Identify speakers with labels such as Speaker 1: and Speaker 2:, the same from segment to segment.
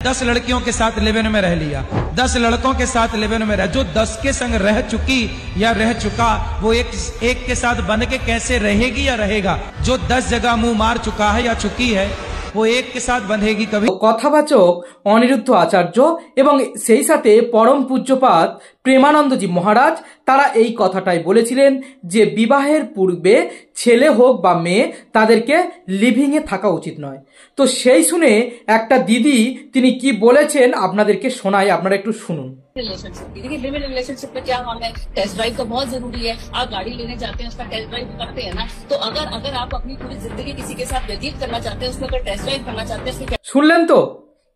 Speaker 1: 10 लड़कियों के साथ लिव इन में रह लिया, 10 लड़कों के साथ लिव इन में रह, जो 10 के संग रह चुकी या रह चुका वो एक के साथ बन के कैसे रहेगी या रहेगा। जो 10 जगह मुंह मार चुका है या चुकी है वो एक के साथ बंधेगी कभी।
Speaker 2: কথাবাচক অনিরুদ্ধ আচার্য এবং সেই সাথে পরম পূজ্যপাদ প্রেমানন্দজি মহারাজ তারা এই কথাটাই বলেছিলেন যে বিবাহের পূর্বে ছেলে হোক বা মেয়ে তাদেরকে লিভিং এ থাকা উচিত নয়। তো সেই শুনে একটা দিদি তিনি কি বলেছেন আপনাদেরকে শোনাই, আপনারা একটু শুনুন।
Speaker 3: देखिए लिव इन रिलेशनशिप में क्या हमें टेस्ट ड्राइव तो बहुत जरूरी है। आप गाड़ी लेने जाते हैं उसका टेस्ट ड्राइव करते हैं ना, तो अगर आप अपनी पूरी जिंदगी किसी के साथ व्यतीत करना चाहते हैं उसमें अगर टेस्ट ड्राइव करना चाहते हैं।
Speaker 2: শুনলেন তো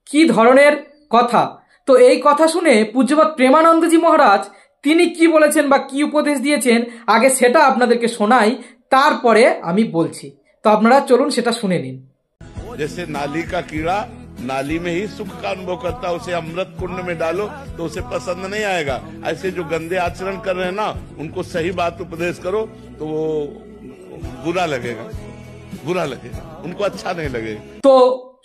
Speaker 2: কি ধরনের কথা। তো এই কথা শুনে পূজ্যপাদ প্রেমানন্দজি মহারাজ তিনি কি বলেছেন বা কি উপদেশ দিয়েছেন আগে সেটা আপনাদেরকে শোনাই, তারপরে আমি বলছি। তো আপনারা চলুন সেটা শুনে নিন।
Speaker 4: जैसे नाली का कीड़ा नाली में ही सुख का अनुभव करता है, उसे अमृत कुंड में डालो तो उसे पसंद नहीं आएगा। ऐसे जो गंदे आचरण कर रहे हैं ना उनको सही बात उपदेश करो तो वो बुरा लगेगा, उनको अच्छा नहीं लगेगा। तो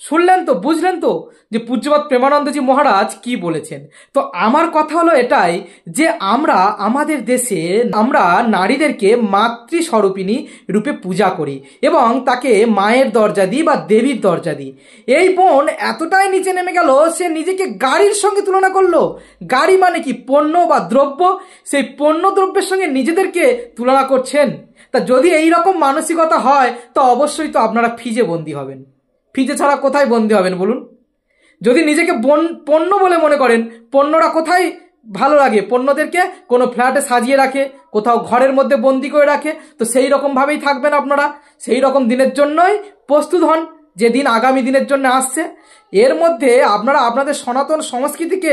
Speaker 4: শুনলেন তো, বুঝলেন তো যে পূজ্যপাদ প্রেমানন্দজি মহারাজ কি বলেছেন। তো আমার কথা হলো এটাই যে আমরা আমাদের দেশে আমরা নারীদেরকে মাতৃস্বরূপিণী রূপে পূজা করি এবং তাকে মায়ের দরজা দিই বা দেবীর দরজা দিই। এই বোন এতটাই নিচে নেমে গেল সে নিজেকে গাড়ির সঙ্গে তুলনা করলো। গাড়ি মানে কি? পণ্য বা দ্রব্য। সেই পণ্য দ্রব্যের সঙ্গে নিজেদেরকে তুলনা করছেন। তা যদি এই রকম মানসিকতা হয় তো অবশ্যই তো আপনারা ফ্রিজে বন্দী হবেন। ফ্রিজে ছাড়া কোথায় বন্দী হবেন বলুন? যদি নিজেকে পণ্য বলে মনে করেন, পণ্যরা কোথায় ভালো লাগে? পণ্যদেরকে কোনো ফ্ল্যাটে সাজিয়ে রাখে, কোথাও ঘরের মধ্যে বন্দি করে রাখে। তো সেই রকম ভাবেই থাকবেন আপনারা। সেই রকম দিনের জন্যই প্রস্তুত হন যে দিন আগামী দিনের জন্য আসছে। এর মধ্যে আপনারা আপনাদের সনাতন সংস্কৃতিকে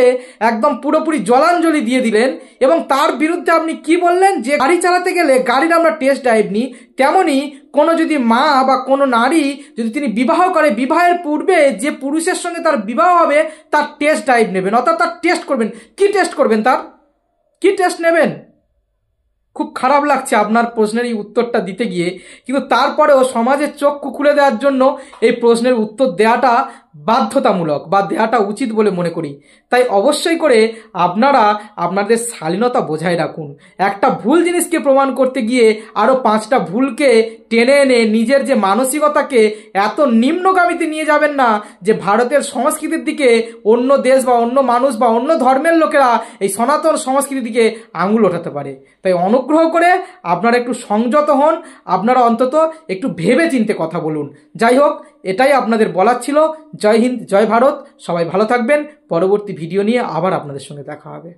Speaker 4: একদম পুরোপুরি জলাঞ্জলি দিয়ে দিলেন এবং তার বিরুদ্ধে আপনি কি বললেন যে গাড়ি চালাতে গেলে গাড়ির আমরা টেস্ট ড্রাইভ নিই। তেমনি কোনো যদি মা বা কোনো নারী যদি তিনি বিবাহ করে, বিবাহের পূর্বে যে পুরুষের সঙ্গে তার বিবাহ হবে তার টেস্ট ড্রাইভ নেবেন, অর্থাৎ তার টেস্ট করবেন। কি টেস্ট করবেন? তার কি টেস্ট নেবেন? খুব খারাপ লাগছে আপনার প্রশ্নের এই উত্তরটা দিতে গিয়ে, কিন্তু তারপরেও সমাজের চক্ষু খুলে দেওয়ার জন্য এই প্রশ্নের উত্তর দেওয়াটা বাধ্যতামূলক বা দেওয়াটা উচিত বলে মনে করি। তাই অবশ্যই করে আপনারা আপনাদের শালীনতা বজায় রাখুন। একটা ভুল জিনিসকে প্রমাণ করতে গিয়ে আরও 5টা ভুলকে টেনে এনে নিজের যে মানসিকতাকে এত নিম্নগামীতে নিয়ে যাবেন না যে ভারতের সংস্কৃতির দিকে অন্য দেশ বা অন্য মানুষ বা অন্য ধর্মের লোকেরা এই সনাতন সংস্কৃতির দিকে আঙুল ওঠাতে পারে। তাই অনুগ্রহ করে আপনারা একটু সংযত হন, আপনারা অন্তত একটু ভেবে চিন্তে কথা বলুন। যাই হোক, এটাই আপনাদের বলার ছিল। জয় হিন্দ, জয় ভারত। সবাই ভালো থাকবেন। পরবর্তী ভিডিও নিয়ে আবার আপনাদের সঙ্গে দেখা হবে।